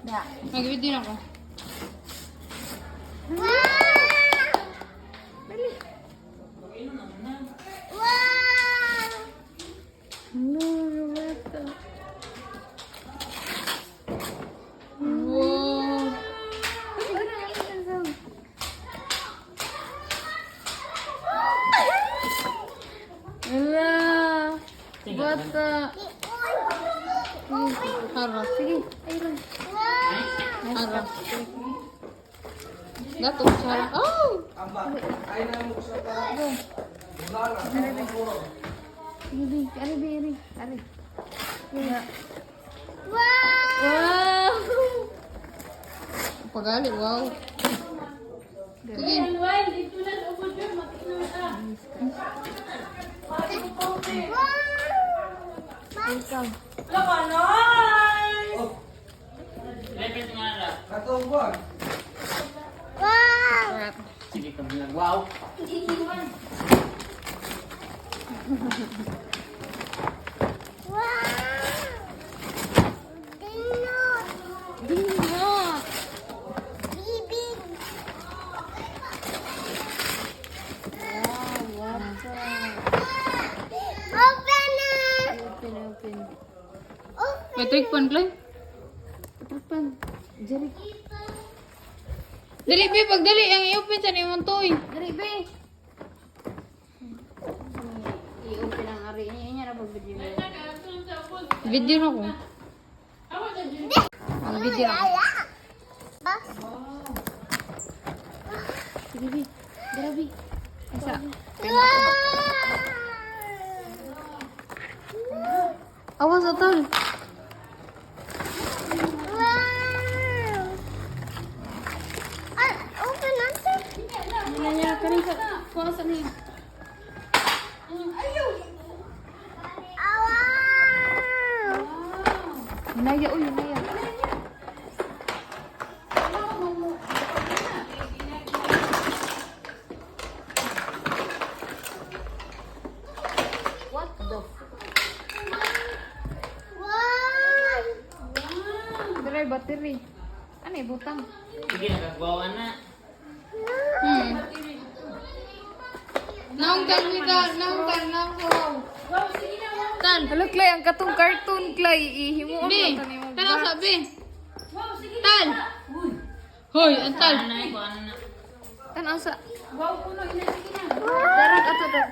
Da. Mag-ibig din ako. Dali. Wow! No, Roberto. Wow. Sige na, ayun na. Wala. Bata. Harap. Sige, ayun. Harap. Dato, sarap. Oh! Sige, ari. Wow! Pagali, wow. Sige. Ikaw. Sarap. Sige kami lang. Wow! Dinot. Open. May trick pan, Clay. Open. Jari. Dali, Be. Pagdali. Ang i-open sa nimong toy. Dari, be. I-open ang ari. Iyan na pag-video na. Video na ko. Ang video na ko. Sige, be. Dara, be. Isa. Awas, Atol. Nanya, kanin sa kuasa niya. Hinaya, uy, hinaya. What the Dere, battery. Ano eh, butang? Sige, nagagawa na. Naong tan, Mika. Naong tan. Naong sawaw. Tan. Hala, Clay, ang katong cartoon, Clay. Ihimuon Be. mo tanong. Tanong sa, Be. Tan. Hoy, ang tan. Ano na, ikaw ano na. Tanong sa. Darag ato daw.